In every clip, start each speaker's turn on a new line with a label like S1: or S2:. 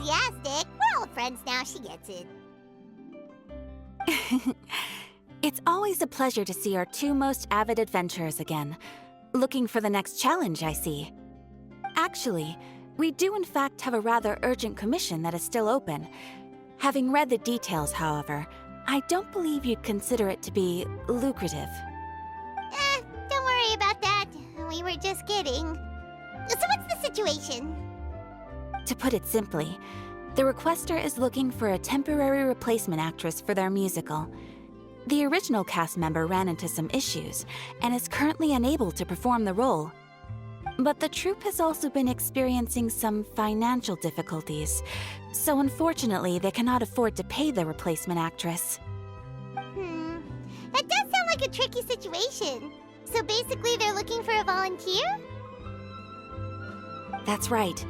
S1: enthusiastic. We're old friends now, she gets it.
S2: It's always a pleasure to see our two most avid adventurers again. Looking for the next challenge, I see. Actually, we do in fact have a rather urgent commission that is still open. Having read the details, however, I don't believe you'd consider it to be lucrative.
S1: Don't worry about that. We were just kidding. So what's the situation?
S2: To put it simply, the requester is looking for a temporary replacement actress for their musical. The original cast member ran into some issues and is currently unable to perform the role. But the troupe has also been experiencing some financial difficulties, so unfortunately they cannot afford to pay the replacement actress.
S1: That does sound like a tricky situation. So basically they're looking for a volunteer?
S2: That's right.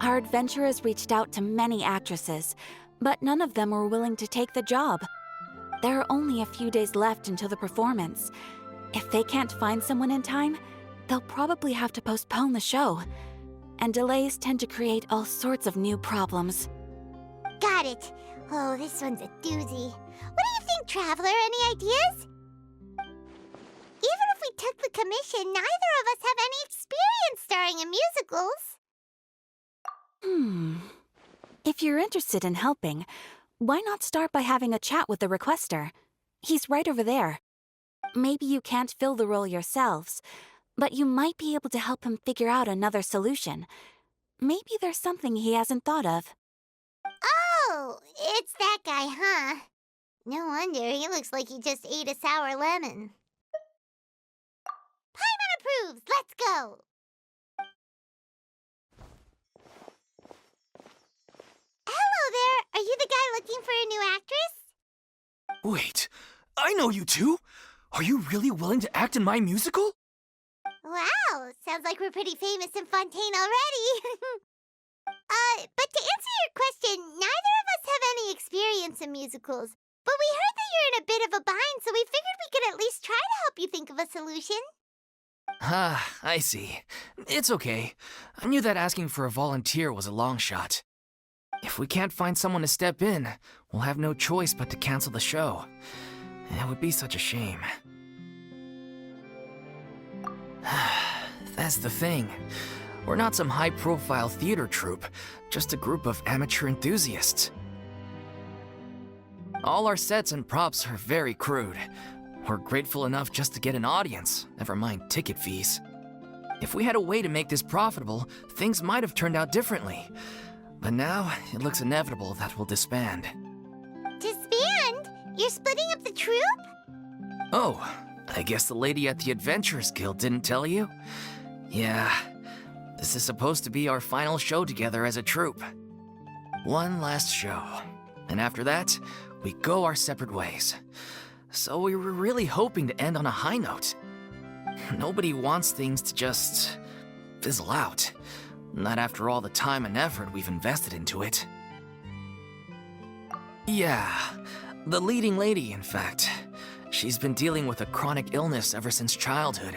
S2: Our adventurers reached out to many actresses, but none of them were willing to take the job. There are only a few days left until the performance. If they can't find someone in time, they'll probably have to postpone the show. And delays tend to create all sorts of new problems.
S1: Got it. Oh, this one's a doozy. What do you think, Traveler? Any ideas? Even if we took the commission, neither of us have any experience starring in musicals.
S2: If you're interested in helping, why not start by having a chat with the requester? He's right over there. Maybe you can't fill the role yourselves, but you might be able to help him figure out another solution. Maybe there's something he hasn't thought of.
S1: Oh, it's that guy, huh? No wonder, he looks like he just ate a sour lemon. Paimon approves! Let's go! Hello there! Are you the guy looking for a new actress?
S3: Wait, I know you two! Are you really willing to act in my musical?
S1: Wow, sounds like we're pretty famous in Fontaine already. But to answer your question, neither of us have any experience in musicals. But we heard that you're in a bit of a bind, so we figured we could at least try to help you think of a solution.
S3: Ah, I see. It's okay. I knew that asking for a volunteer was a long shot. If we can't find someone to step in, we'll have no choice but to cancel the show. It would be such a shame. That's the thing. We're not some high-profile theater troupe, just a group of amateur enthusiasts. All our sets and props are very crude. We're grateful enough just to get an audience, never mind ticket fees. If we had a way to make this profitable, things might have turned out differently. But now, it looks inevitable that we'll disband.
S1: Disband? You're splitting up the troupe?
S3: Oh, I guess the lady at the Adventurers Guild didn't tell you? Yeah, this is supposed to be our final show together as a troupe. One last show, and after that, we go our separate ways. So we were really hoping to end on a high note. Nobody wants things to just fizzle out. Not after all the time and effort we've invested into it. Yeah, the leading lady, in fact. She's been dealing with a chronic illness ever since childhood,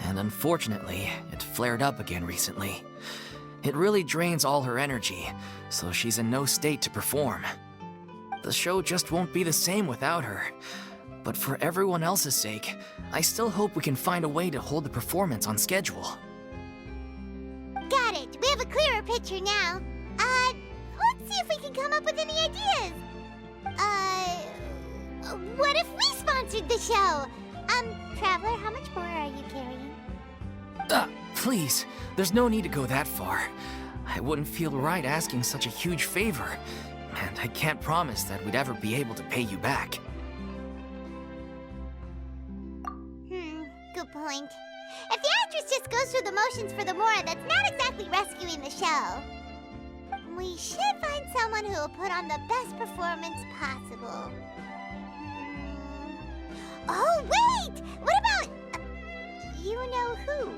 S3: and unfortunately, it flared up again recently. It really drains all her energy, so she's in no state to perform. The show just won't be the same without her. But for everyone else's sake, I still hope we can find a way to hold the performance on schedule.
S1: Got it. We have a clearer picture now. Let's see if we can come up with any ideas. What if we sponsored the show? Traveler, how much more are you carrying?
S3: Please, there's no need to go that far. I wouldn't feel right asking such a huge favor, and I can't promise that we'd ever be able to pay you back.
S1: Good point. If the actress just goes through the motions for the Mora, that's not exactly rescuing the show. We should find someone who will put on the best performance possible. Oh, wait! What about... you know who?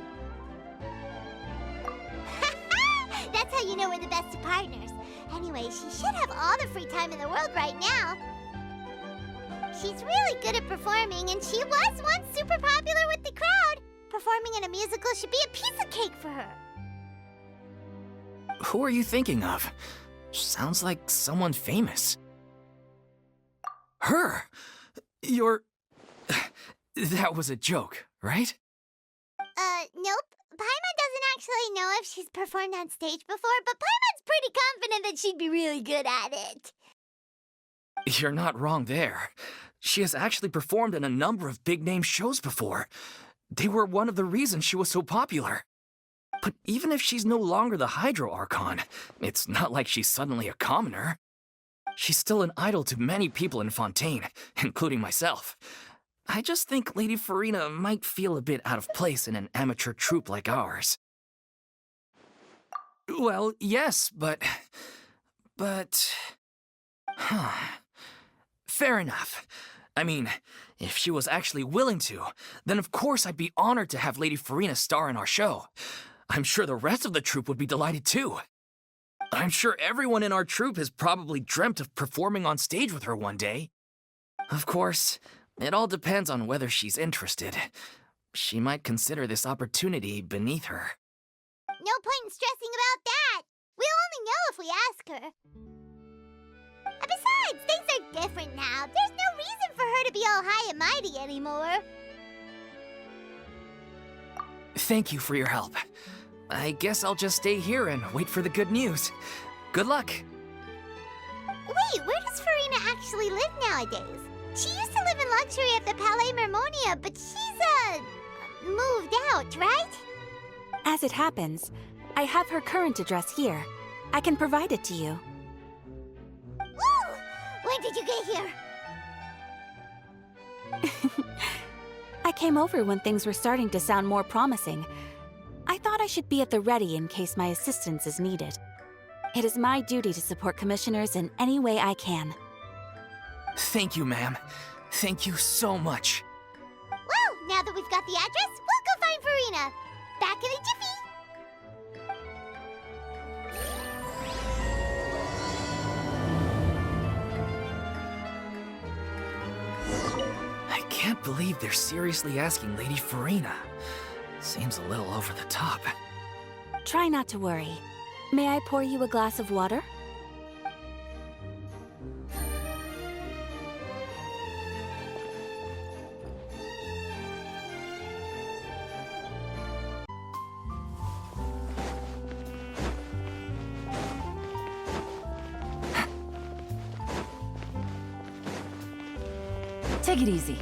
S1: That's how you know we're the best of partners. Anyway, she should have all the free time in the world right now. She's really good at performing, and she was once super popular with the crowd. Performing in a musical should be a piece of cake for her.
S3: Who are you thinking of? Sounds like someone famous. Her? You're... That was a joke, right?
S1: Nope. Paimon doesn't actually know if she's performed on stage before, but Paimon's pretty confident that she'd be really good at it.
S3: You're not wrong there. She has actually performed in a number of big-name shows before. They were one of the reasons she was so popular. But even if she's no longer the Hydro Archon, it's not like she's suddenly a commoner. She's still an idol to many people in Fontaine, including myself. I just think Lady Farina might feel a bit out of place in an amateur troupe like ours. Well, yes, but... Fair enough. I mean, if she was actually willing to, then of course I'd be honored to have Lady Farina star in our show. I'm sure the rest of the troupe would be delighted too. I'm sure everyone in our troupe has probably dreamt of performing on stage with her one day. Of course, it all depends on whether she's interested. She might consider this opportunity beneath her.
S1: No point in stressing about that. We'll only know if we ask her. And besides, things are different now. There's no reason for her to be all high and mighty anymore.
S3: Thank you for your help. I guess I'll just stay here and wait for the good news. Good luck.
S1: Wait, where does Farina actually live nowadays? She used to live in luxury at the Palais Mermonia, but she's, moved out, right?
S2: As it happens, I have her current address here. I can provide it to you.
S1: Woo! When did you get here?
S2: I came over when things were starting to sound more promising. I thought I should be at the ready in case my assistance is needed. It is my duty to support commissioners in any way I can.
S3: Thank you, ma'am. Thank you so much.
S1: Well, now that we've got the address, we'll go find Farina. Back in a jiffy.
S3: I can't believe they're seriously asking Lady Farina. Seems a little over the top.
S2: Try not to worry. May I pour you a glass of water?
S4: Take it easy.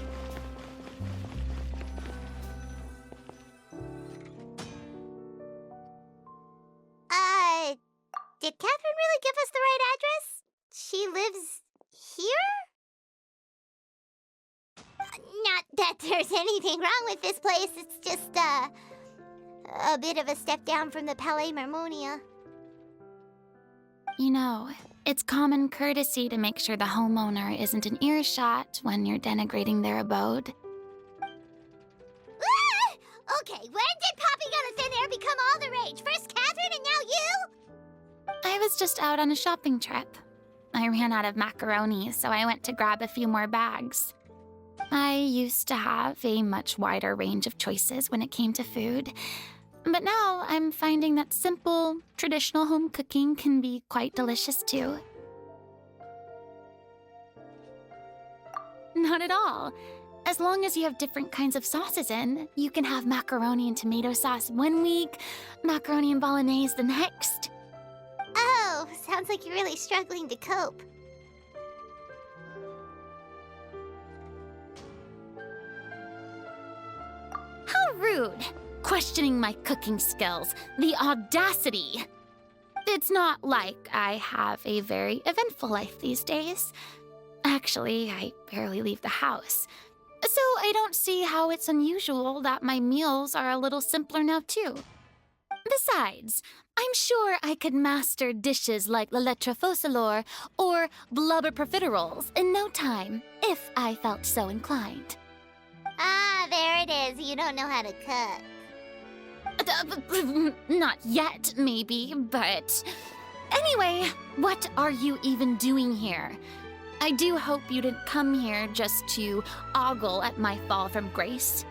S1: Did Catherine really give us the right address? She lives here? Not that there's anything wrong with this place, it's just, a bit of a step down from the Palais Mermonia.
S5: You know, it's common courtesy to make sure the homeowner isn't in earshot when you're denigrating their abode.
S1: Ah! Okay, when did popping out of thin air become all the rage? First Catherine and now you?
S5: I was just out on a shopping trip. I ran out of macaroni, so I went to grab a few more bags. I used to have a much wider range of choices when it came to food, but now I'm finding that simple, traditional home cooking can be quite delicious too. Not at all. As long as you have different kinds of sauces in, you can have macaroni and tomato sauce one week, macaroni and bolognese the next.
S1: Oh, sounds like you're really struggling to cope.
S5: How rude! Questioning my cooking skills. The audacity! It's not like I have a very eventful life these days. Actually, I barely leave the house. So I don't see how it's unusual that my meals are a little simpler now too. Besides, I'm sure I could master dishes like la lettre focilor or blubber profiteroles in no time, if I felt so inclined.
S1: Ah, there it is. You don't know how to cook.
S5: Not yet, maybe, but... Anyway, what are you even doing here? I do hope you didn't come here just to ogle at my fall from grace.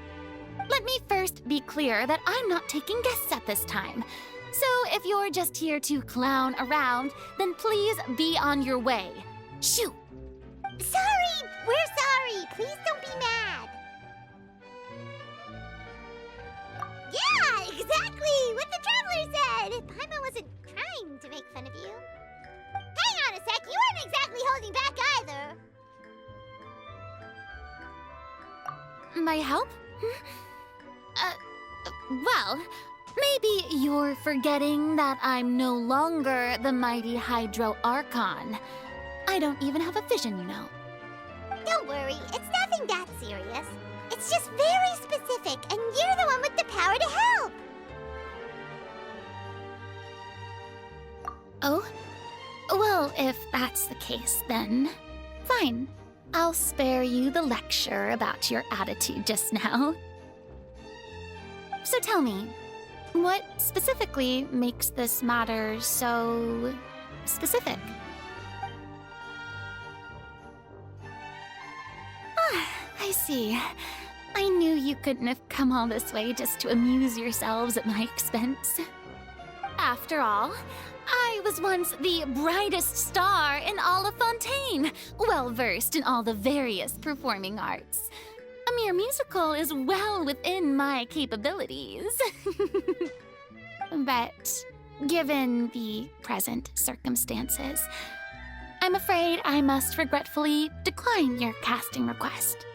S5: Let me first be clear that I'm not taking guests at this time. So If you're just here to clown around, then please be on your way. Shoo!
S1: Sorry! We're sorry! Please don't be mad! Yeah, exactly! What the traveler said! Paimon wasn't trying to make fun of you. Hang on a sec, you weren't exactly holding back either.
S5: My help? Well, maybe you're forgetting that I'm no longer the mighty Hydro Archon. I don't even have a vision, you know.
S1: Don't worry, it's nothing that serious. It's just very specific, and you're the one with the power to help.
S5: Oh? Well, if that's the case, then fine. I'll spare you the lecture about your attitude just now. So tell me, what specifically makes this matter so specific? Ah, I see. I knew you couldn't have come all this way just to amuse yourselves at my expense. After all, I was once the brightest star in all of Fontaine, well-versed in all the various performing arts. A mere musical is well within my capabilities. But given the present circumstances, I'm afraid I must regretfully decline your casting request.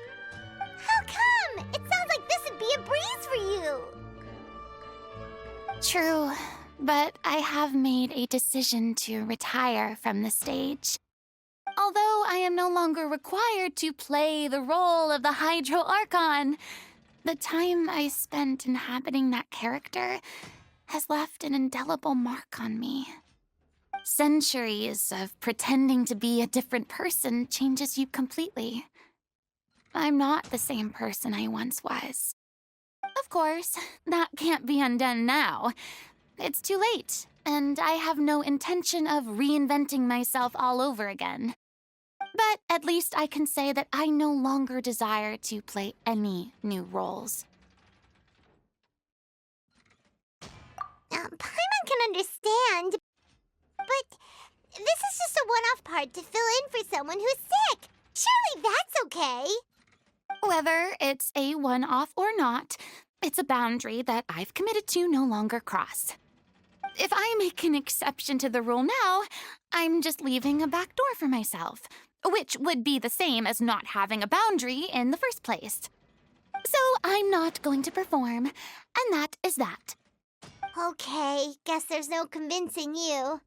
S1: How come? It sounds like this would be a breeze for you.
S5: True, but I have made a decision to retire from the stage. Although I am no longer required to play the role of the Hydro Archon, the time I spent inhabiting that character has left an indelible mark on me. Centuries of pretending to be a different person changes you completely. I'm not the same person I once was. Of course, that can't be undone now. It's too late, and I have no intention of reinventing myself all over again. But at least I can say that I no longer desire to play any new roles.
S1: Paimon can understand, but this is just a one-off part to fill in for someone who's sick. Surely that's okay.
S5: Whether it's a one-off or not, it's a boundary that I've committed to no longer cross. If I make an exception to the rule now, I'm just leaving a back door for myself, which would be the same as not having a boundary in the first place. So I'm not going to perform, and that is that.
S1: Okay, guess there's no convincing you.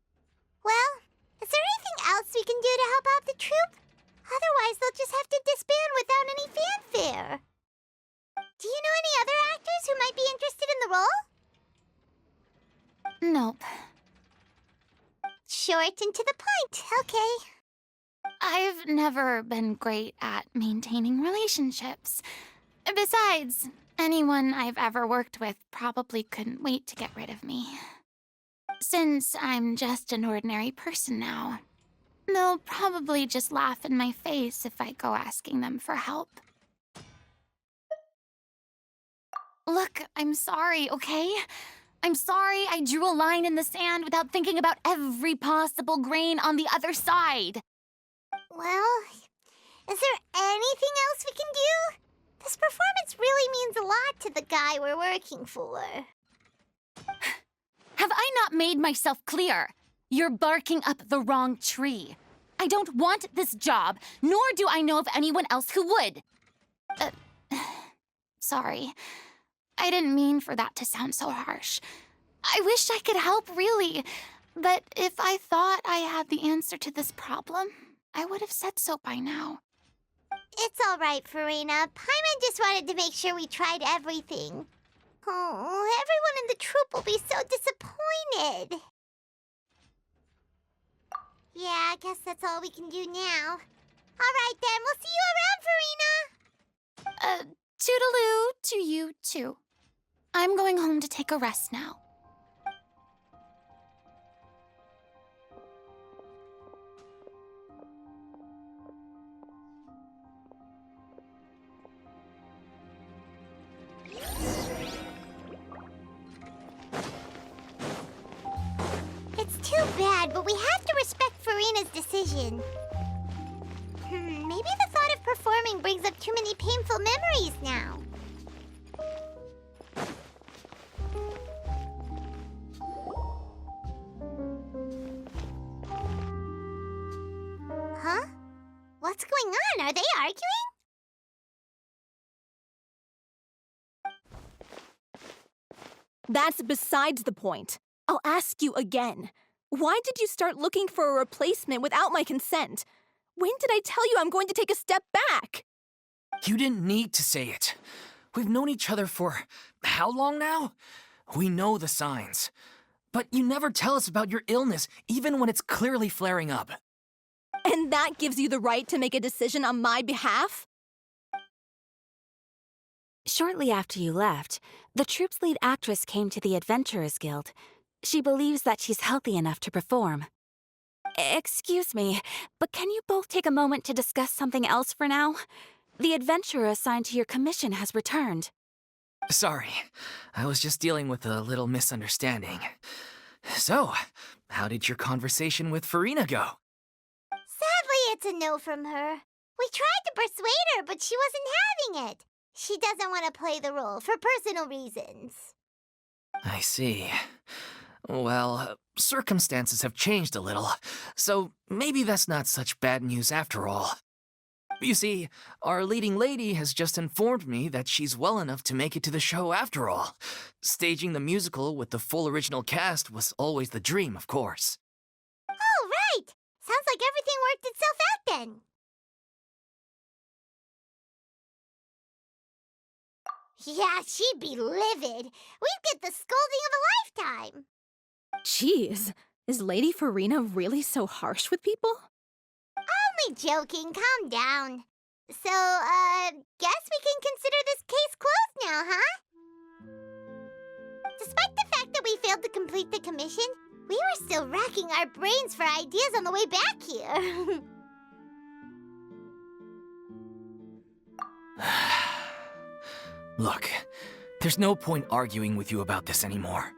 S1: Well, is there anything else we can do to help out the troupe? Otherwise, they'll just have to disband without any fanfare. Do you know any other actors who might be interested in the role?
S5: Nope.
S1: Short and to the point, okay.
S5: I've never been great at maintaining relationships. Besides, anyone I've ever worked with probably couldn't wait to get rid of me. Since I'm just an ordinary person now, they'll probably just laugh in my face if I go asking them for help. Look, I'm sorry, okay? I'm sorry I drew a line in the sand without thinking about every possible grain on the other side.
S1: Well, is there anything else we can do? This performance really means a lot to the guy we're working for.
S5: Have I not made myself clear? You're barking up the wrong tree. I don't want this job, nor do I know of anyone else who would. Sorry. I didn't mean for that to sound so harsh. I wish I could help, really. But if I thought I had the answer to this problem, I would have said so by now.
S1: It's all right, Farina. Paimon just wanted to make sure we tried everything. Oh, everyone in the troupe will be so disappointed. Yeah, I guess that's all we can do now. All right, then. We'll see you around, Farina.
S5: Toodaloo to you, too. I'm going home to take a rest now.
S1: bad, but we have to respect Farina's decision. Maybe the thought of performing brings up too many painful memories now. Huh? What's going on? Are they arguing?
S4: That's besides the point. I'll ask you again. Why did you start looking for a replacement without my consent? When did I tell you I'm going to take a step back?
S3: You didn't need to say it. We've known each other for how long now? We know the signs. But you never tell us about your illness, even when it's clearly flaring up.
S4: And that gives you the right to make a decision on my behalf?
S2: Shortly after you left, the troupe's lead actress came to the Adventurers Guild. She believes that she's healthy enough to perform. Excuse me, but can you both take a moment to discuss something else for now? The adventurer assigned to your commission has returned.
S3: Sorry, I was just dealing with a little misunderstanding. So, how did your conversation with Farina go?
S1: Sadly, it's a no from her. We tried to persuade her, but she wasn't having it. She doesn't want to play the role for personal reasons.
S3: I see. Well, circumstances have changed a little, so maybe that's not such bad news after all. You see, our leading lady has just informed me that she's well enough to make it to the show after all. Staging the musical with the full original cast was always the dream, of course.
S1: Oh, right! Sounds like everything worked itself out then. Yeah, she'd be livid. We'd get the scolding of a lifetime.
S4: Jeez, is Lady Farina really so harsh with people?
S1: Only joking, calm down. So, guess we can consider this case closed now, huh? Despite the fact that we failed to complete the commission, we were still racking our brains for ideas on the way back here.
S3: Look, there's no point arguing with you about this anymore.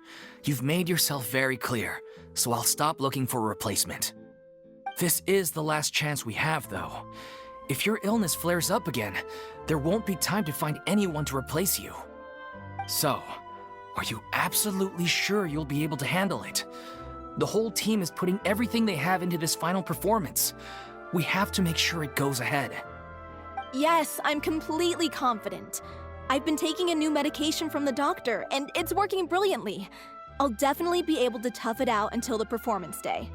S3: You've made yourself very clear, so I'll stop looking for a replacement. This is the last chance we have, though. If your illness flares up again, there won't be time to find anyone to replace you. So, are you absolutely sure you'll be able to handle it? The whole team is putting everything they have into this final performance. We have to make sure it goes ahead.
S4: Yes, I'm completely confident. I've been taking a new medication from the doctor, and it's working brilliantly. I'll definitely be able to tough it out until the performance day.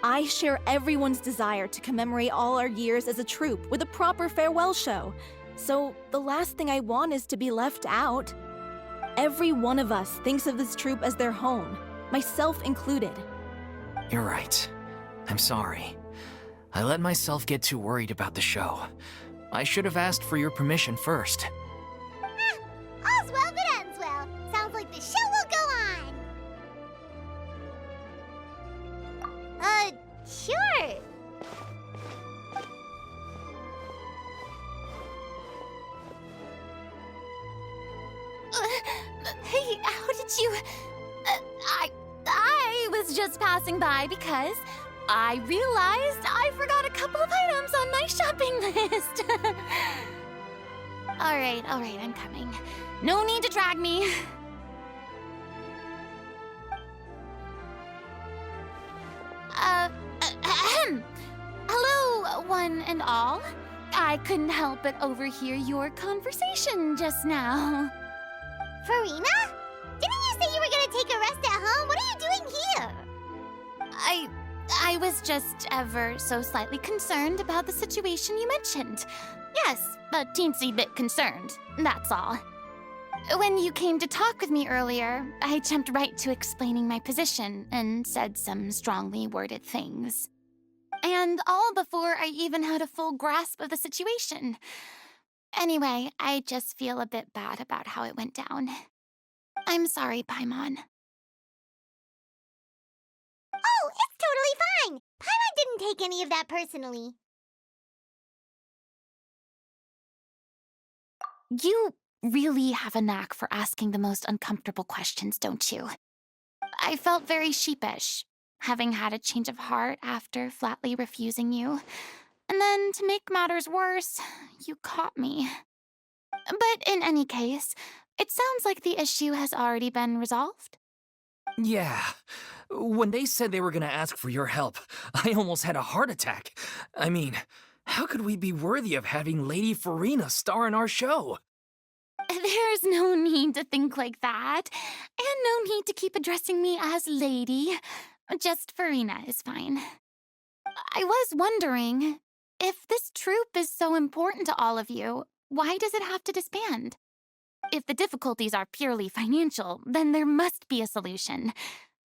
S4: I share everyone's desire to commemorate all our years as a troupe with a proper farewell show. So the last thing I want is to be left out. Every one of us thinks of this troupe as their home, myself included.
S3: You're right. I'm sorry. I let myself get too worried about the show. I should have asked for your permission first.
S1: All's well that ends well. Sounds like the show will go on. Sure.
S5: Hey, how did you... I was just passing by because I realized I forgot a couple of items on my shopping list. All right, I'm coming. No need to drag me. Hello, one and all. I couldn't help but overhear your conversation just now.
S1: Farina? Didn't you say you were gonna take a rest at home? What are you doing here?
S5: I was just ever so slightly concerned about the situation you mentioned. Yes, a teensy bit concerned, that's all. When you came to talk with me earlier, I jumped right to explaining my position and said some strongly worded things. And all before I even had a full grasp of the situation. Anyway, I just feel a bit bad about how it went down. I'm sorry, Paimon.
S1: Oh, it's totally fine. Paimon didn't take any of that personally.
S5: You really have a knack for asking the most uncomfortable questions, don't you? I felt very sheepish. having had a change of heart after flatly refusing you. And then, to make matters worse, you caught me. But in any case, it sounds like the issue has already been resolved.
S3: Yeah. When they said they were gonna ask for your help, I almost had a heart attack. I mean, how could we be worthy of having Lady Farina star in our show?
S5: There's no need to think like that, and no need to keep addressing me as lady. Just Farina is fine. I was wondering, if this troupe is so important to all of you, why does it have to disband? If the difficulties are purely financial, then there must be a solution.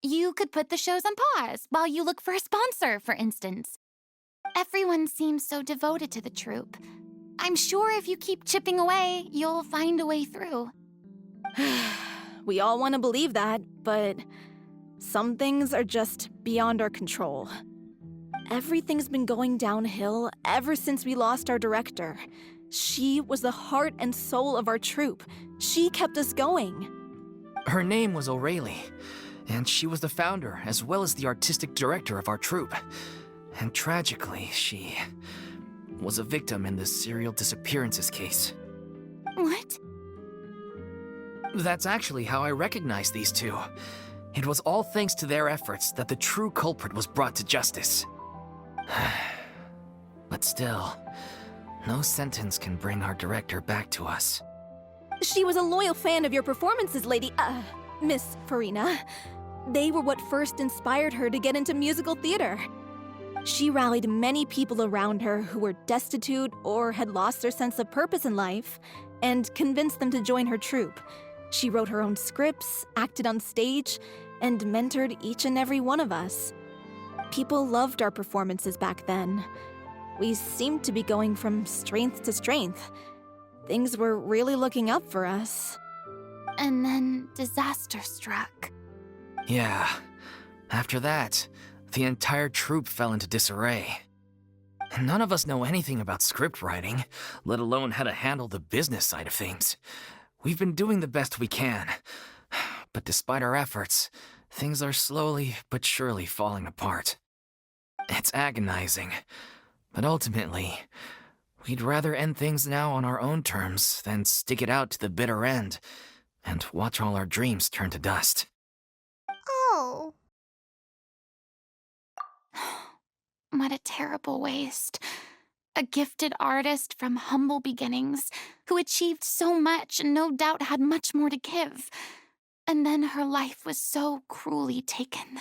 S5: You could put the shows on pause while you look for a sponsor, for instance. Everyone seems so devoted to the troupe. I'm sure if you keep chipping away, you'll find a way through.
S4: We all want to believe that, but some things are just beyond our control. Everything's been going downhill ever since we lost our director. She was the heart and soul of our troupe. She kept us going.
S3: Her name was O'Reilly, and she was the founder as well as the artistic director of our troupe. And tragically, she was a victim in the serial disappearances case.
S5: What?
S3: That's actually how I recognized these two. It was all thanks to their efforts that the true culprit was brought to justice. But still, no sentence can bring our director back to us.
S4: She was a loyal fan of your performances, Miss Farina. They were what first inspired her to get into musical theater. She rallied many people around her who were destitute or had lost their sense of purpose in life, and convinced them to join her troupe. She wrote her own scripts, acted on stage, and mentored each and every one of us. People loved our performances back then. We seemed to be going from strength to strength. Things were really looking up for us.
S5: And then disaster struck.
S3: Yeah. After that, the entire troupe fell into disarray. None of us know anything about script writing, let alone how to handle the business side of things. We've been doing the best we can. But despite our efforts, things are slowly but surely falling apart. It's agonizing. But ultimately, we'd rather end things now on our own terms than stick it out to the bitter end and watch all our dreams turn to dust.
S1: Oh.
S5: What a terrible waste. A gifted artist from humble beginnings who achieved so much and no doubt had much more to give. And then her life was so cruelly taken.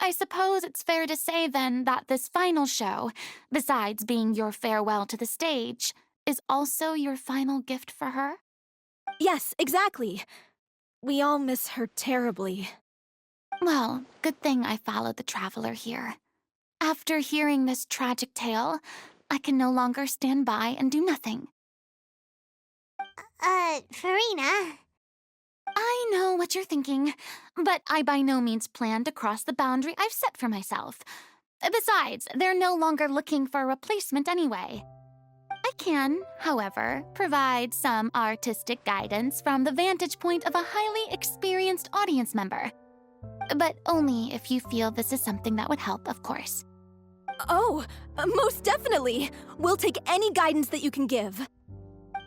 S5: I suppose it's fair to say then that this final show, besides being your farewell to the stage, is also your final gift for her?
S4: Yes, exactly. We all miss her terribly.
S5: Well, good thing I followed the traveler here. After hearing this tragic tale, I can no longer stand by and do nothing.
S1: Farina.
S5: I know what you're thinking, but I by no means plan to cross the boundary I've set for myself. Besides, they're no longer looking for a replacement anyway. I can, however, provide some artistic guidance from the vantage point of a highly experienced audience member. But only if you feel this is something that would help, of course.
S4: Oh, most definitely. We'll take any guidance that you can give.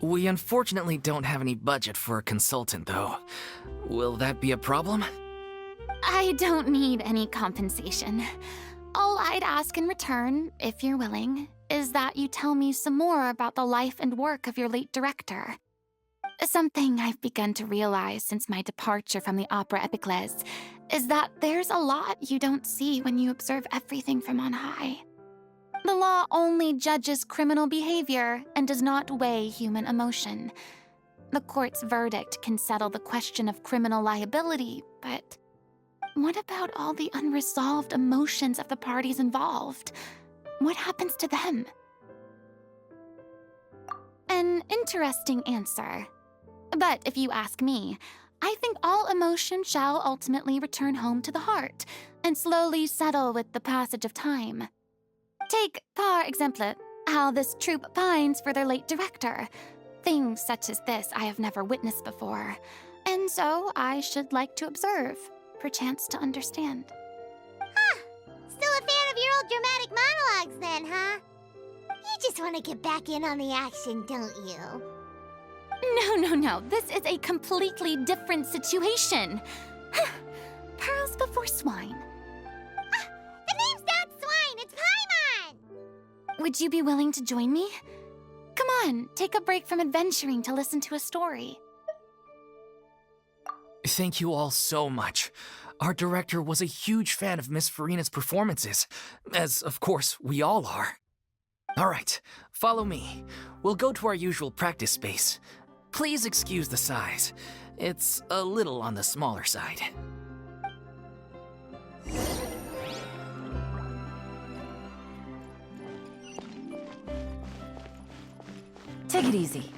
S3: We unfortunately don't have any budget for a consultant, though. Will that be a problem?
S5: I don't need any compensation. All I'd ask in return, if you're willing, is that you tell me some more about the life and work of your late director. Something I've begun to realize since my departure from the Opera Epiclese is that there's a lot you don't see when you observe everything from on high. The law only judges criminal behavior and does not weigh human emotion. The court's verdict can settle the question of criminal liability, but what about all the unresolved emotions of the parties involved? What happens to them? An interesting answer. But if you ask me, I think all emotion shall ultimately return home to the heart and slowly settle with the passage of time. Take, par exemple, how this troupe pines for their late director. Things such as this I have never witnessed before, and so I should like to observe, perchance to understand.
S1: Ah, old dramatic monologues then, huh? You just want to get back in on the action, don't you?
S5: No. This is a completely different situation. Pearls before swine.
S1: The name's not Swine, it's Paimon!
S5: Would you be willing to join me? Come on, take a break from adventuring to listen to a story.
S3: Thank you all so much. Our director was a huge fan of Miss Farina's performances, as of course we all are. All right, follow me. We'll go to our usual practice space. Please excuse the size. It's a little on the smaller side.
S2: Take it easy.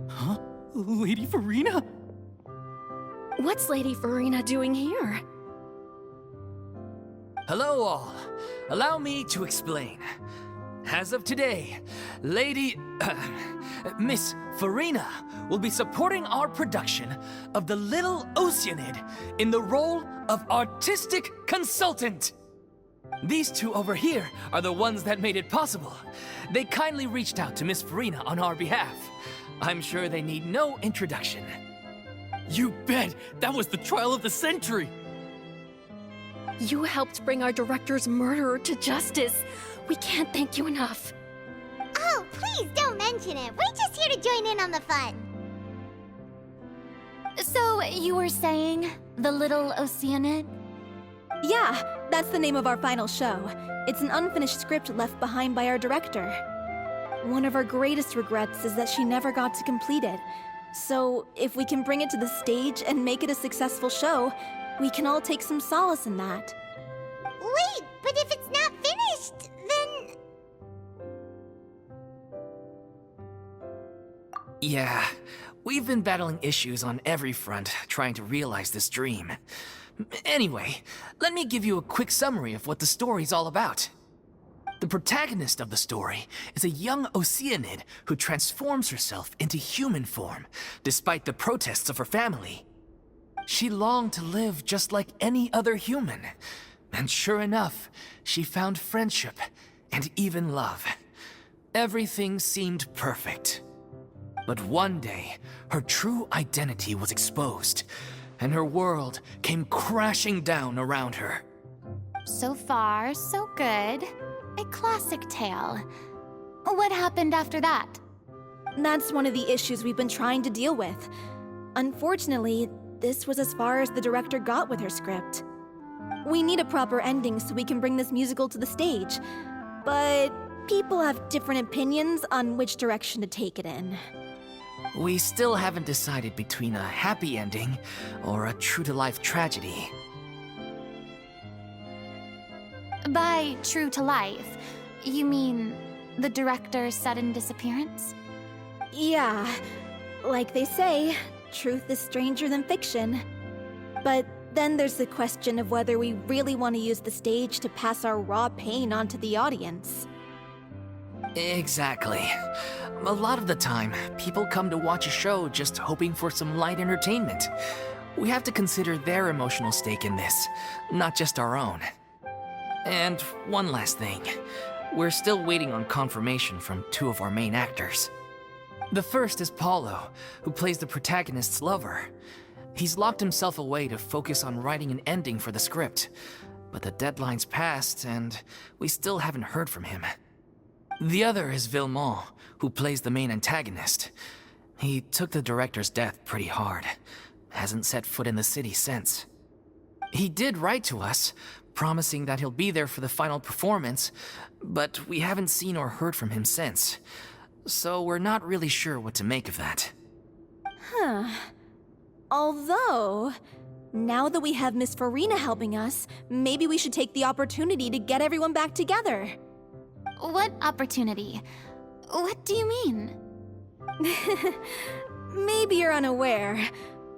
S3: Huh? Lady Farina?
S4: What's Lady Farina doing here?
S3: Hello all. Allow me to explain. As of today, Miss Farina will be supporting our production of the Little Oceanid in the role of artistic consultant. These two over here are the ones that made it possible. They kindly reached out to Miss Farina on our behalf. I'm sure they need no introduction.
S6: You bet! That was the trial of the century!
S4: You helped bring our director's murderer to justice. We can't thank you enough.
S1: Oh, please don't mention it. We're just here to join in on the fun.
S5: So, you were saying the Little Oceanid?
S4: Yeah, that's the name of our final show. It's an unfinished script left behind by our director. One of our greatest regrets is that she never got to complete it. So, if we can bring it to the stage and make it a successful show, we can all take some solace in that.
S1: Wait, but if it's not finished, then...
S3: Yeah, we've been battling issues on every front trying to realize this dream. Anyway, let me give you a quick summary of what the story's all about. The protagonist of the story is a young Oceanid who transforms herself into human form, despite the protests of her family. She longed to live just like any other human, and sure enough, she found friendship and even love. Everything seemed perfect. But one day, her true identity was exposed, and her world came crashing down around her.
S5: So far, so good. A classic tale. What happened after that?
S4: That's one of the issues we've been trying to deal with. Unfortunately, this was as far as the director got with her script. We need a proper ending so we can bring this musical to the stage. But people have different opinions on which direction to take it in.
S3: We still haven't decided between a happy ending or a true-to-life tragedy.
S5: By true to life, you mean the director's sudden disappearance?
S4: Yeah, like they say, truth is stranger than fiction. But then there's the question of whether we really want to use the stage to pass our raw pain onto the audience.
S3: Exactly. A lot of the time, people come to watch a show just hoping for some light entertainment. We have to consider their emotional stake in this, not just our own. And one last thing. We're still waiting on confirmation from two of our main actors. The first is Paulo, who plays the protagonist's lover. He's locked himself away to focus on writing an ending for the script, but the deadline's passed and we still haven't heard from him. The other is Villemont, who plays the main antagonist. He took the director's death pretty hard. Hasn't set foot in the city since. He did write to us, promising that he'll be there for the final performance, but we haven't seen or heard from him since. So we're not really sure what to make of that.
S4: Huh. Although, now that we have Miss Farina helping us, maybe we should take the opportunity to get everyone back together.
S5: What opportunity? What do you mean?
S4: Maybe you're unaware,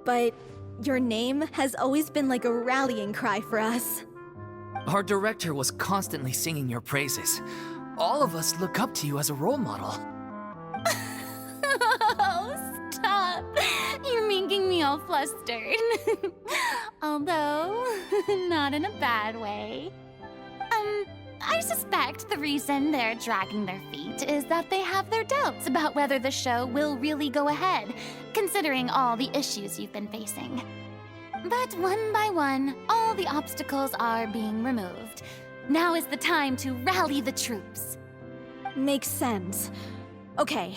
S4: but your name has always been like a rallying cry for us.
S3: Our director was constantly singing your praises. All of us look up to you as a role model.
S5: Oh, stop! You're making me all flustered. Although, not in a bad way. I suspect the reason they're dragging their feet is that they have their doubts about whether the show will really go ahead, considering all the issues you've been facing. But one by one, all the obstacles are being removed. Now is the time to rally the troops.
S4: Makes sense. Okay,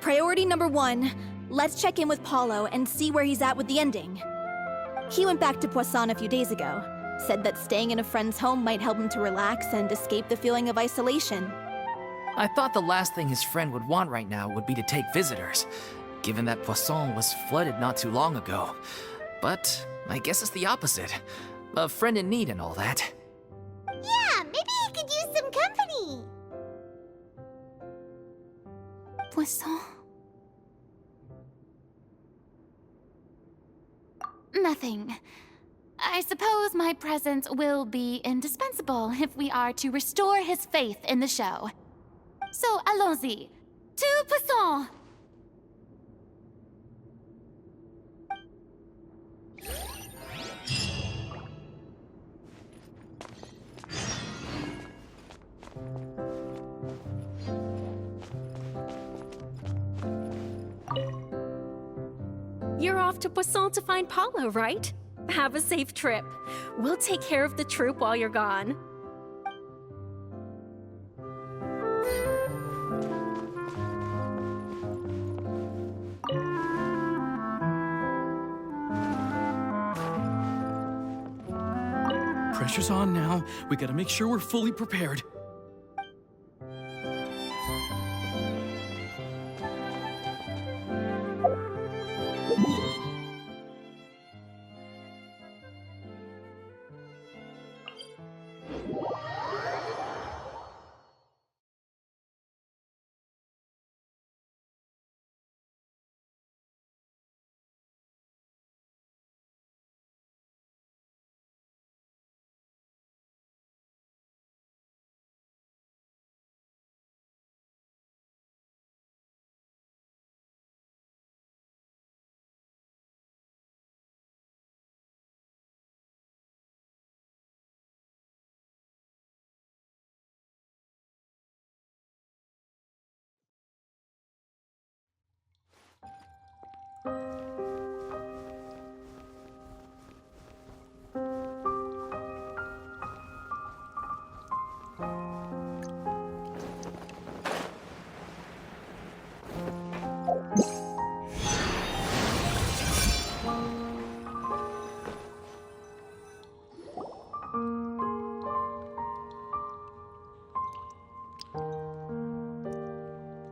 S4: priority number 1, let's check in with Paulo and see where he's at with the ending. He went back to Poisson a few days ago, said that staying in a friend's home might help him to relax and escape the feeling of isolation.
S3: I thought the last thing his friend would want right now would be to take visitors, given that Poisson was flooded not too long ago. But I guess it's the opposite. A friend in need and all that.
S1: Yeah, maybe he could use some company.
S5: Poisson? Nothing. I suppose my presence will be indispensable if we are to restore his faith in the show. So, allons-y. To Poisson!
S7: You're off to Poisson to find Paulo, right? Have a safe trip. We'll take care of the troop while you're gone.
S6: Pressure's on now. We gotta make sure we're fully prepared.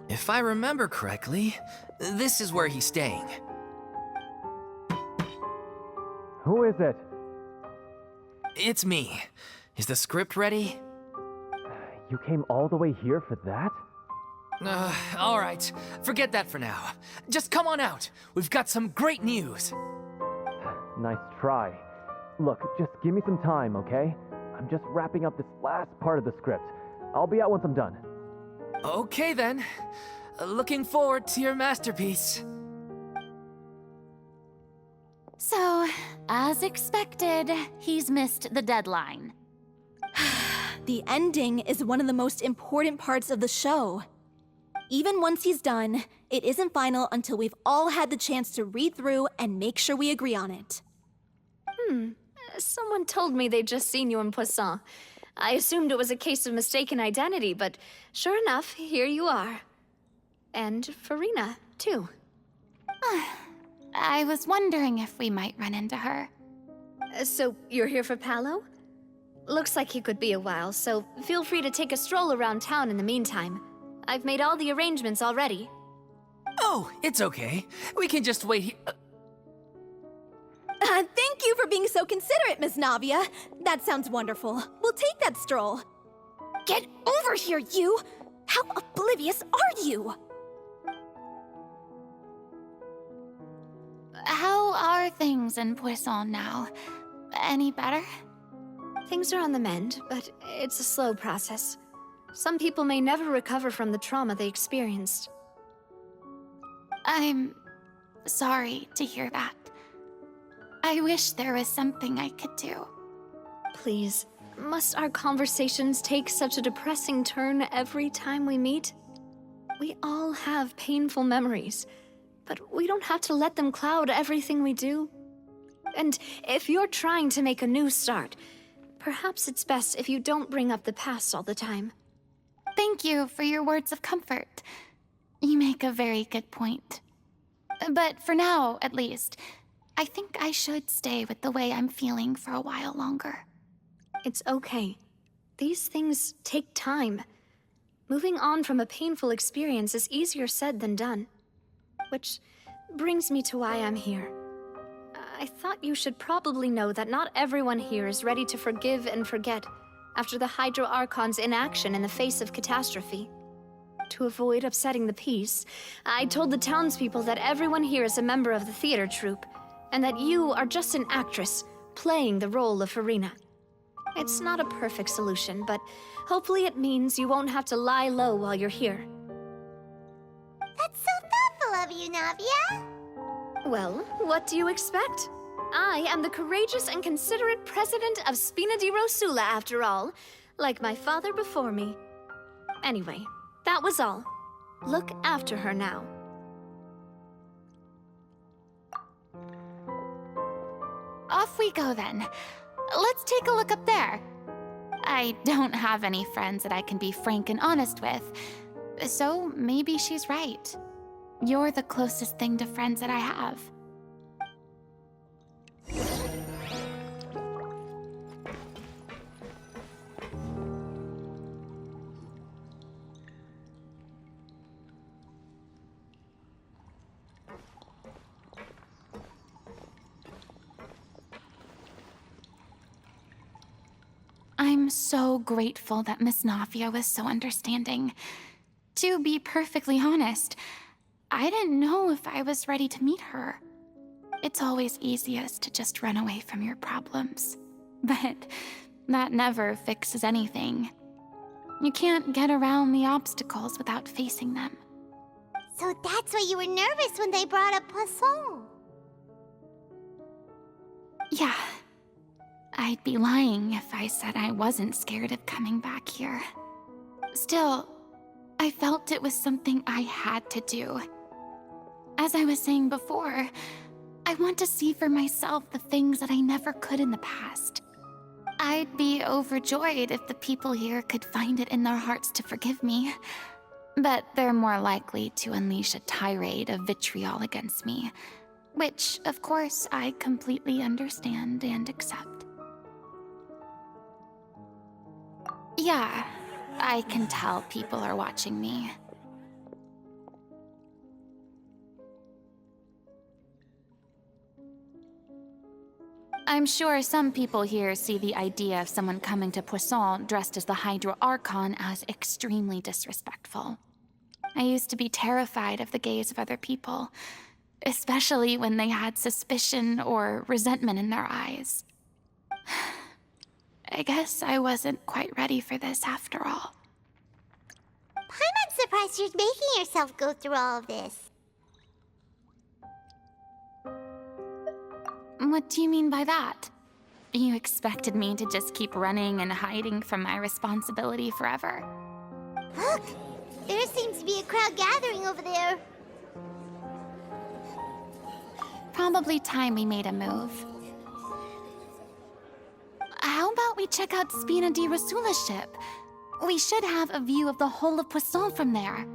S3: If I remember correctly, this is where he's staying.
S8: Who is it?
S3: It's me. Is the script ready?
S8: You came all the way here for that?
S3: All right. Forget that for now. Just come on out. We've got some great news.
S8: Nice try. Look, just give me some time, okay? I'm just wrapping up this last part of the script. I'll be out once I'm done.
S3: Okay then. Looking forward to your masterpiece.
S5: So, as expected, he's missed the deadline.
S4: The ending is one of the most important parts of the show. Even once he's done, it isn't final until we've all had the chance to read through and make sure we agree on it.
S9: Someone told me they'd just seen you in Poisson. I assumed it was a case of mistaken identity, but sure enough, here you are. And Farina, too.
S5: I was wondering if we might run into her.
S9: So, you're here for Paolo? Looks like he could be a while, so feel free to take a stroll around town in the meantime. I've made all the arrangements already.
S3: Oh, it's okay. We can just wait here.
S4: Thank you for being so considerate, Miss Navia. That sounds wonderful. We'll take that stroll. Get over here, you! How oblivious are you?
S5: How are things in Poisson now? Any better?
S9: Things are on the mend, but it's a slow process. Some people may never recover from the trauma they experienced.
S5: I'm sorry to hear that. I wish there was something I could do.
S9: Please, must our conversations take such a depressing turn every time we meet? We all have painful memories, but we don't have to let them cloud everything we do. And if you're trying to make a new start, perhaps it's best if you don't bring up the past all the time.
S5: Thank you for your words of comfort. You make a very good point. But for now, at least, I think I should stay with the way I'm feeling for a while longer.
S9: It's okay. These things take time. Moving on from a painful experience is easier said than done. Which brings me to why I'm here. I thought you should probably know that not everyone here is ready to forgive and forget after the Hydro Archon's inaction in the face of catastrophe. To avoid upsetting the peace, I told the townspeople that everyone here is a member of the theater troupe, and that you are just an actress playing the role of Farina. It's not a perfect solution, but hopefully it means you won't have to lie low while you're here.
S1: That's so thoughtful of you, Navia.
S9: Well, what do you expect? I am the courageous and considerate president of Spina di Rosula, after all, like my father before me. Anyway, that was all. Look after her now.
S5: Off we go then. Let's take a look up there. I don't have any friends that I can be frank and honest with, so maybe she's right. You're the closest thing to friends that I have. I'm so grateful that Miss Navia was so understanding. To be perfectly honest, I didn't know if I was ready to meet her. It's always easiest to just run away from your problems. But that never fixes anything. You can't get around the obstacles without facing them.
S1: So that's why you were nervous when they brought up Poisson.
S5: Yeah. I'd be lying if I said I wasn't scared of coming back here. Still, I felt it was something I had to do. As I was saying before, I want to see for myself the things that I never could in the past. I'd be overjoyed if the people here could find it in their hearts to forgive me. But they're more likely to unleash a tirade of vitriol against me, which, of course, I completely understand and accept. Yeah, I can tell people are watching me. I'm sure some people here see the idea of someone coming to Poisson dressed as the Hydro Archon as extremely disrespectful. I used to be terrified of the gaze of other people, especially when they had suspicion or resentment in their eyes. I guess I wasn't quite ready for this after all.
S1: I'm not surprised you're making yourself go through all of this.
S5: What do you mean by that? You expected me to just keep running and hiding from my responsibility forever?
S1: Look! There seems to be a crowd gathering over there.
S5: Probably time we made a move. How about we check out Spina di Rasula's ship? We should have a view of the whole of Poisson from there.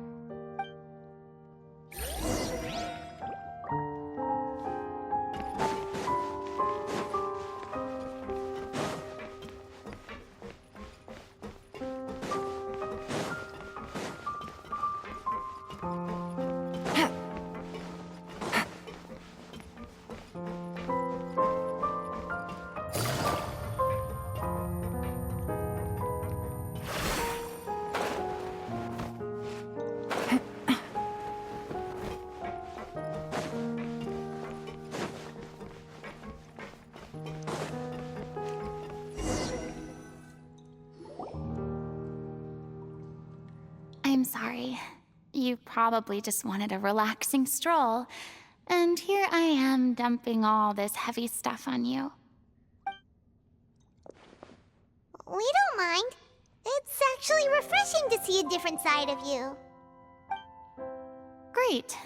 S5: I'm sorry. You probably just wanted a relaxing stroll, and here I am dumping all this heavy stuff on you.
S1: We don't mind. It's actually refreshing to see a different side of you.
S5: Great.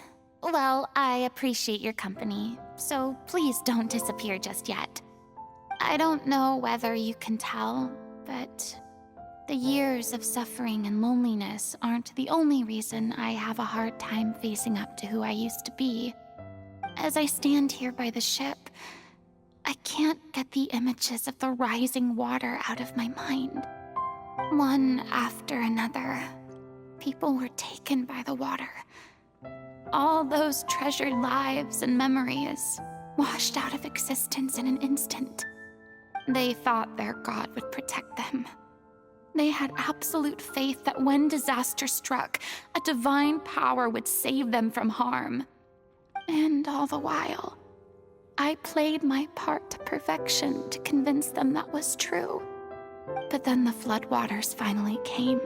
S5: Well, I appreciate your company, so please don't disappear just yet. I don't know whether you can tell, but the years of suffering and loneliness aren't the only reason I have a hard time facing up to who I used to be. As I stand here by the ship, I can't get the images of the rising water out of my mind. One after another, people were taken by the water. All those treasured lives and memories washed out of existence in an instant. They thought their god would protect them. They had absolute faith that when disaster struck, a divine power would save them from harm. And all the while, I played my part to perfection to convince them that was true. But then the floodwaters finally came,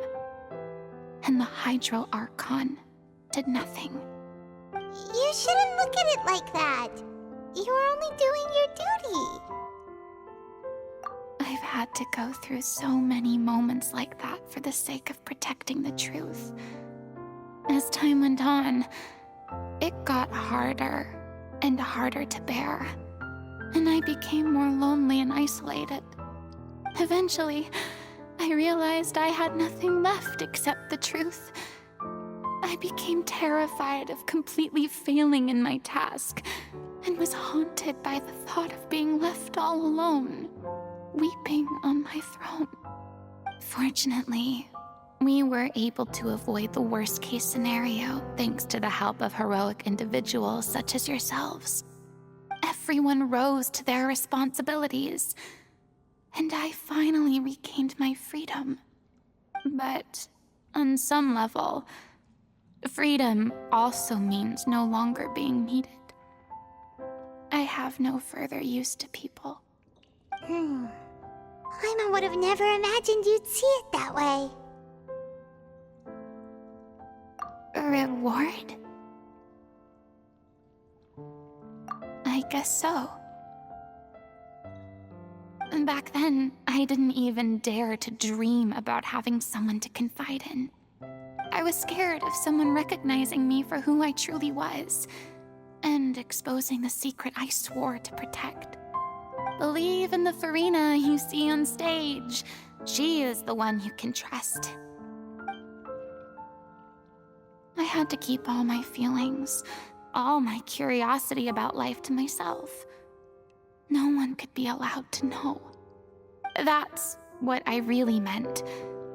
S5: and the Hydro Archon did nothing.
S1: You shouldn't look at it like that. You're only doing your duty.
S5: I've had to go through so many moments like that for the sake of protecting the truth. As time went on, it got harder and harder to bear, and I became more lonely and isolated. Eventually, I realized I had nothing left except the truth. I became terrified of completely failing in my task, and was haunted by the thought of being left all alone, weeping on my throne. Fortunately, we were able to avoid the worst-case scenario thanks to the help of heroic individuals such as yourselves. Everyone rose to their responsibilities, and I finally regained my freedom. But on some level, freedom also means no longer being needed. I have no further use to people.
S1: Paimon would have never imagined you'd see it that way.
S5: A reward? I guess so. Back then, I didn't even dare to dream about having someone to confide in. I was scared of someone recognizing me for who I truly was, and exposing the secret I swore to protect. Believe in the Farina you see on stage. She is the one you can trust. I had to keep all my feelings, all my curiosity about life to myself. No one could be allowed to know. That's what I really meant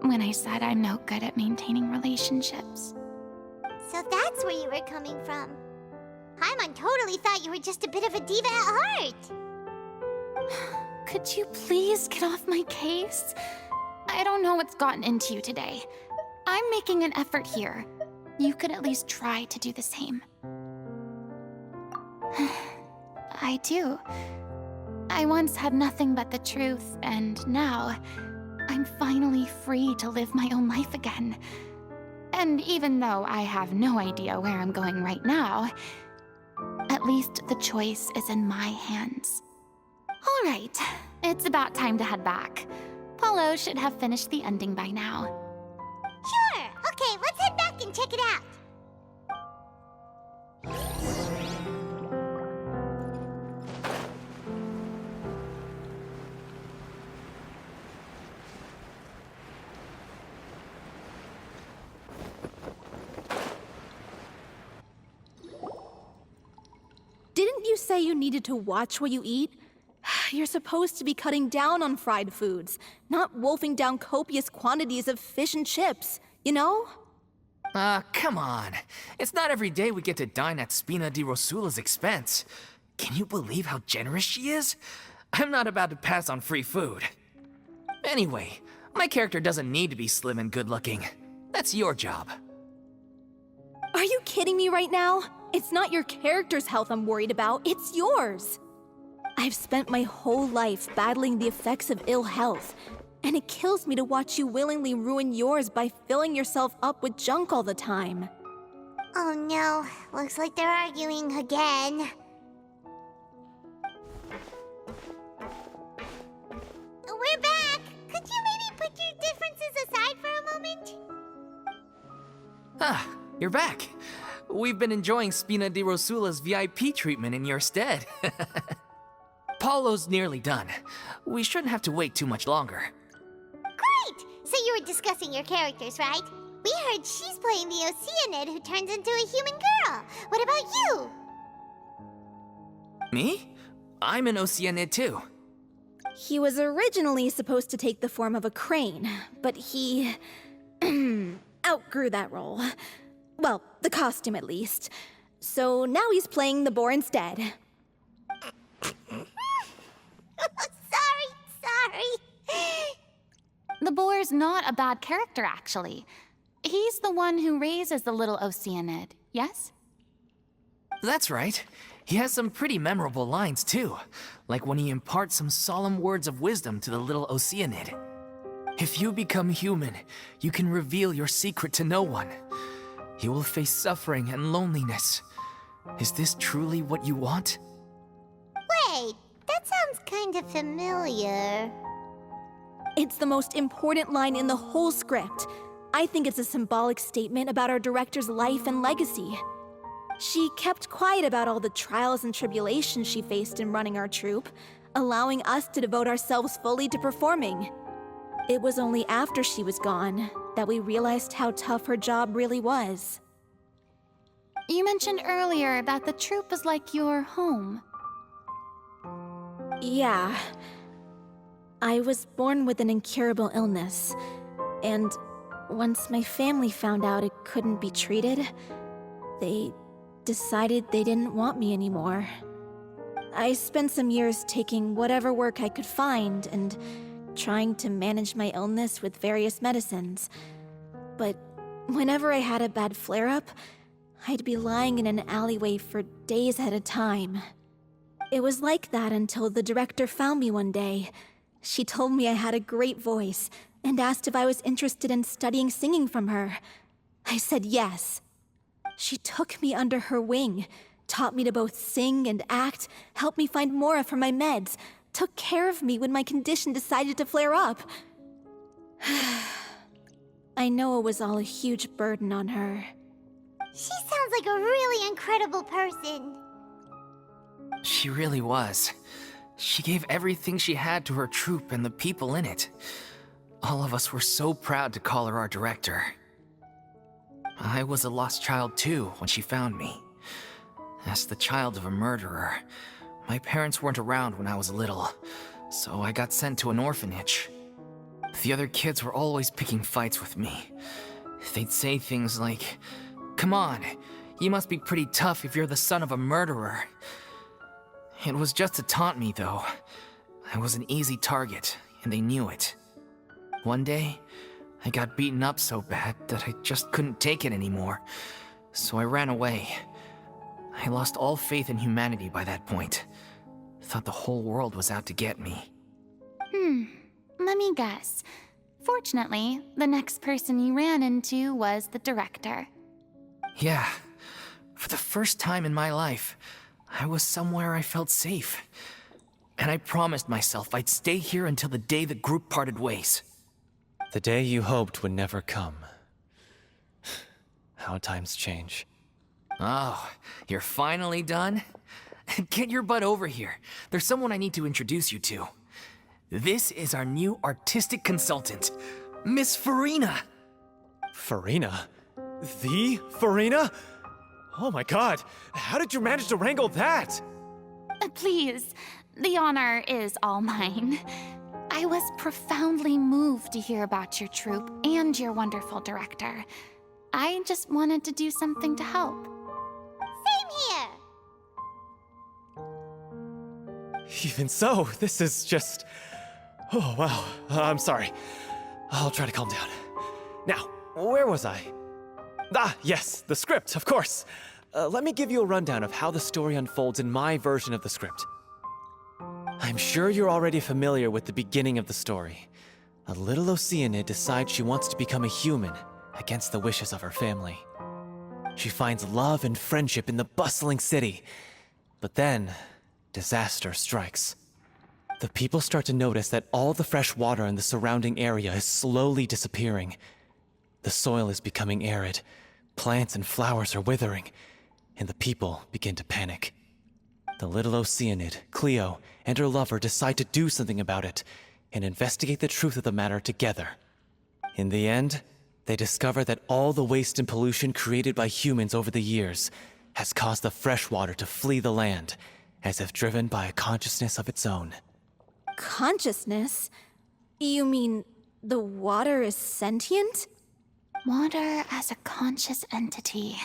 S5: when I said I'm no good at maintaining relationships.
S1: So that's where you were coming from. Paimon totally thought you were just a bit of a diva at heart.
S5: Could you please get off my case? I don't know what's gotten into you today. I'm making an effort here. You could at least try to do the same. I do. I once had nothing but the truth, and now I'm finally free to live my own life again. And even though I have no idea where I'm going right now, at least the choice is in my hands. All right, it's about time to head back. Paulo should have finished the ending by now.
S1: Sure. Okay, let's head back back and check it out.
S4: Didn't you say you needed to watch what you eat? You're supposed to be cutting down on fried foods, not wolfing down copious quantities of fish and chips, you know?
S3: Come on. It's not every day we get to dine at Spina di Rosula's expense. Can you believe how generous she is? I'm not about to pass on free food. Anyway, my character doesn't need to be slim and good-looking. That's your job.
S4: Are you kidding me right now? It's not your character's health I'm worried about, it's yours. I've spent my whole life battling the effects of ill health, and it kills me to watch you willingly ruin yours by filling yourself up with junk all the time.
S1: Oh no, looks like they're arguing again. We're back! Could you maybe put your differences aside for a moment?
S3: Ah, you're back. We've been enjoying Spina di Rosula's VIP treatment in your stead. Paulo's nearly done. We shouldn't have to wait too much longer.
S1: Great! So you were discussing your characters, right? We heard she's playing the Oceanid who turns into a human girl. What about you?
S3: Me? I'm an Oceanid too.
S4: He was originally supposed to take the form of a crane, but he outgrew that role. Well, the costume at least. So now he's playing the boar instead.
S1: Sorry.
S5: The boar's not a bad character, actually. He's the one who raises the little Oceanid, yes?
S3: That's right. He has some pretty memorable lines too, like when he imparts some solemn words of wisdom to the little Oceanid. If you become human, you can reveal your secret to no one. You will face suffering and loneliness. Is this truly what you want?
S1: Wait, that sounds kind of familiar.
S4: It's the most important line in the whole script. I think it's a symbolic statement about our director's life and legacy. She kept quiet about all the trials and tribulations she faced in running our troupe, allowing us to devote ourselves fully to performing. It was only after she was gone that we realized how tough her job really was.
S5: You mentioned earlier that the troupe is like your home.
S4: Yeah. I was born with an incurable illness, and once my family found out it couldn't be treated, they decided they didn't want me anymore. I spent some years taking whatever work I could find and trying to manage my illness with various medicines. But whenever I had a bad flare-up, I'd be lying in an alleyway for days at a time. It was like that until the director found me one day. She told me I had a great voice and asked if I was interested in studying singing from her. I said yes. She took me under her wing, taught me to both sing and act, helped me find Mora for my meds, took care of me when my condition decided to flare up. I know it was all a huge burden on her.
S1: She sounds like a really incredible person.
S3: She really was. She gave everything she had to her troupe and the people in it. All of us were so proud to call her our director. I was a lost child too when she found me. As the child of a murderer, my parents weren't around when I was little, so I got sent to an orphanage. The other kids were always picking fights with me. They'd say things like, "Come on, you must be pretty tough if you're the son of a murderer." It was just to taunt me, though. I was an easy target, and they knew it. One day, I got beaten up so bad that I just couldn't take it anymore, so I ran away. I lost all faith in humanity by that point. Thought the whole world was out to get me.
S5: Let me guess. Fortunately, the next person you ran into was the director.
S3: Yeah. For the first time in my life, I was somewhere I felt safe. And I promised myself I'd stay here until the day the group parted ways.
S10: The day you hoped would never come.
S8: how times change.
S3: Oh, you're finally done? Get your butt over here. There's someone I need to introduce you to. This is our new artistic consultant, Miss Farina.
S8: Farina? The Farina? Oh my god, how did you manage to wrangle that?
S5: Please, the honor is all mine. I was profoundly moved to hear about your troupe and your wonderful director. I just wanted to do something to help.
S1: Same here.
S8: Even so, this is just... Oh, wow. I'm sorry. I'll try to calm down. Now, where was I? Ah, yes, the script, of course. Let me give you a rundown of how the story unfolds in my version of the script. I'm sure you're already familiar with the beginning of the story. A little Oceanid decides she wants to become a human against the wishes of her family. She finds love and friendship in the bustling city. But then, disaster strikes. The people start to notice that all the fresh water in the surrounding area is slowly disappearing. The soil is becoming arid, plants and flowers are withering, and the people begin to panic. The little Oceanid, Cleo, and her lover decide to do something about it and investigate the truth of the matter together. In the end, they discover that all the waste and pollution created by humans over the years has caused the fresh water to flee the land, as if driven by a consciousness of its own.
S4: Consciousness? You mean the water is sentient?
S5: Water as a conscious entity.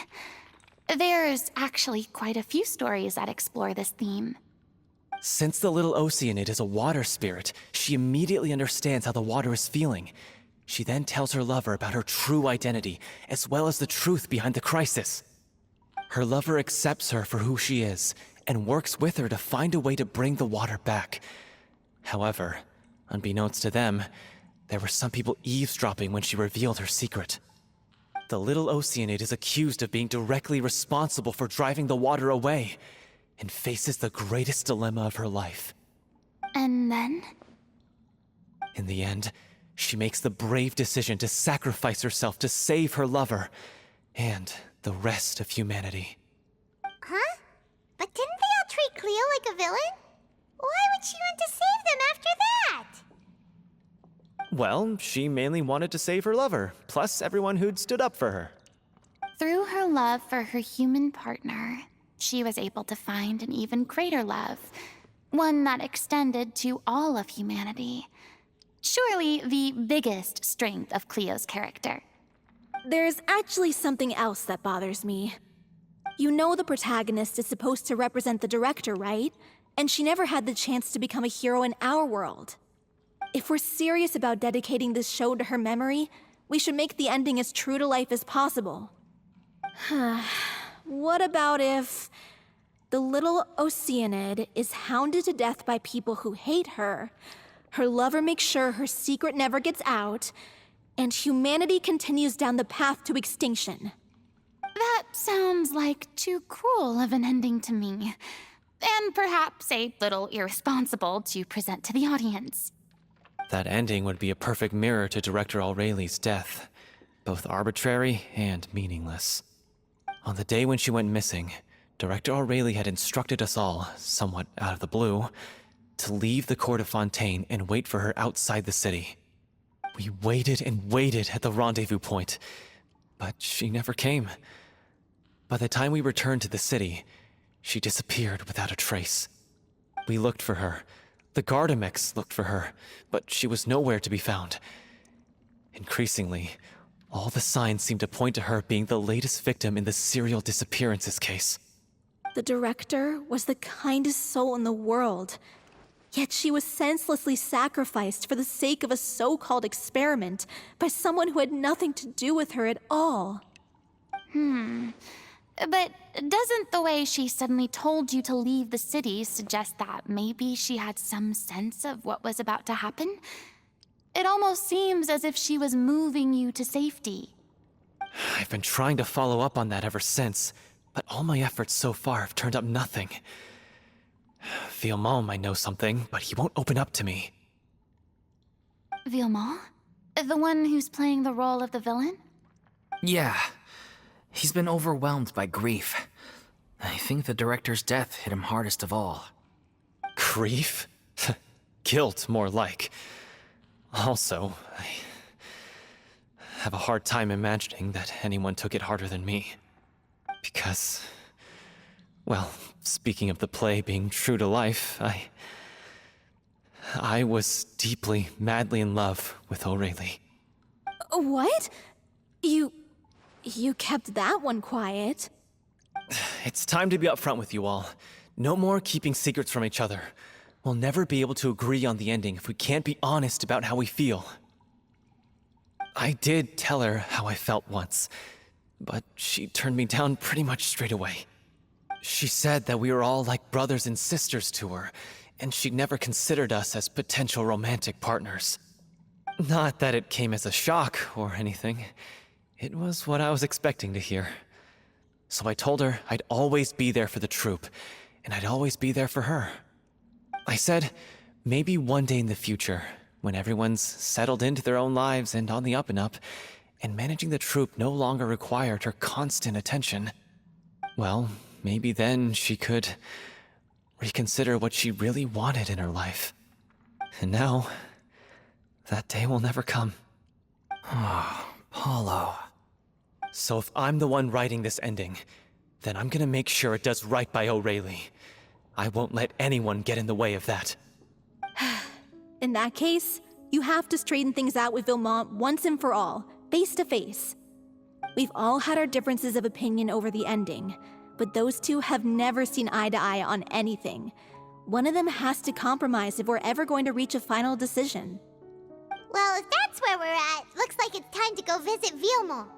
S5: There's actually quite a few stories that explore this theme.
S8: Since the little Oceanid is a water spirit, she immediately understands how the water is feeling. She then tells her lover about her true identity, as well as the truth behind the crisis. Her lover accepts her for who she is, and works with her to find a way to bring the water back. However, unbeknownst to them, there were some people eavesdropping when she revealed her secret. The little Oceanid is accused of being directly responsible for driving the water away, and faces the greatest dilemma of her life.
S5: And then?
S8: In the end, she makes the brave decision to sacrifice herself to save her lover, and the rest of humanity.
S1: Huh? But didn't they all treat Cleo like a villain? Why would she want to save them after that?
S8: Well, she mainly wanted to save her lover, plus everyone who'd stood up for her.
S5: Through her love for her human partner, she was able to find an even greater love, one that extended to all of humanity. Surely the biggest strength of Cleo's character.
S4: There's actually something else that bothers me. You know the protagonist is supposed to represent the director, right? And she never had the chance to become a hero in our world. If we're serious about dedicating this show to her memory, we should make the ending as true to life as possible. What about if the little Oceanid is hounded to death by people who hate her, her lover makes sure her secret never gets out, and humanity continues down the path to extinction?
S5: That sounds like too cruel of an ending to me. And perhaps a little irresponsible to present to the audience.
S8: That ending would be a perfect mirror to Director Aureli's death, both arbitrary and meaningless. On the day when she went missing, Director Aureli had instructed us all, somewhat out of the blue, to leave the court of Fontaine and wait for her outside the city. We waited and waited at the rendezvous point, but she never came. By the time we returned to the city, she disappeared without a trace. We looked for her. The Gardamex looked for her, but she was nowhere to be found. Increasingly, all the signs seemed to point to her being the latest victim in the serial disappearances case.
S4: The director was the kindest soul in the world, yet she was senselessly sacrificed for the sake of a so-called experiment by someone who had nothing to do with her at all.
S5: But doesn't the way she suddenly told you to leave the city suggest that maybe she had some sense of what was about to happen? It almost seems as if she was moving you to safety.
S8: I've been trying to follow up on that ever since, but all my efforts so far have turned up nothing. Villemont might know something, but he won't open up to me.
S5: Villemont? The one who's playing the role of the villain?
S3: Yeah. He's been overwhelmed by grief. I think the director's death hit him hardest of all.
S8: Grief? Guilt, more like. Also, I have a hard time imagining that anyone took it harder than me. Because, well, speaking of the play being true to life, I was deeply, madly in love with O'Reilly.
S4: What? You kept that one quiet.
S8: It's time to be upfront with you all. No more keeping secrets from each other. We'll never be able to agree on the ending if we can't be honest about how we feel. I did tell her how I felt once, but she turned me down pretty much straight away. She said that we were all like brothers and sisters to her, and she'd never considered us as potential romantic partners. Not that it came as a shock or anything. It was what I was expecting to hear. So I told her I'd always be there for the troupe, and I'd always be there for her. I said, maybe one day in the future, when everyone's settled into their own lives and on the up and up, and managing the troupe no longer required her constant attention, well, maybe then she could reconsider what she really wanted in her life. And now, that day will never come.
S3: Oh, Paulo.
S8: So if I'm the one writing this ending, then I'm gonna make sure it does right by O'Reilly. I won't let anyone get in the way of that.
S4: In that case, you have to straighten things out with Vilmont once and for all, face to face. We've all had our differences of opinion over the ending, but those two have never seen eye to eye on anything. One of them has to compromise if we're ever going to reach a final decision.
S1: Well, if that's where we're at, looks like it's time to go visit Vilmont.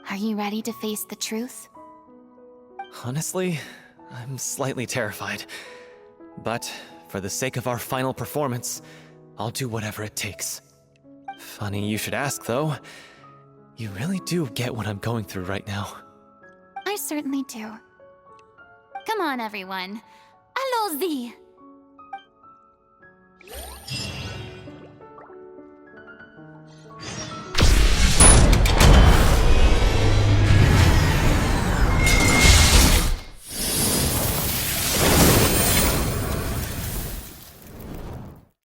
S5: Are you ready to face the truth?
S8: Honestly, I'm slightly terrified. But for the sake of our final performance, I'll do whatever it takes. Funny you should ask, though. You really do get what I'm going through right now.
S5: I certainly do. Come on, everyone. Allons-y!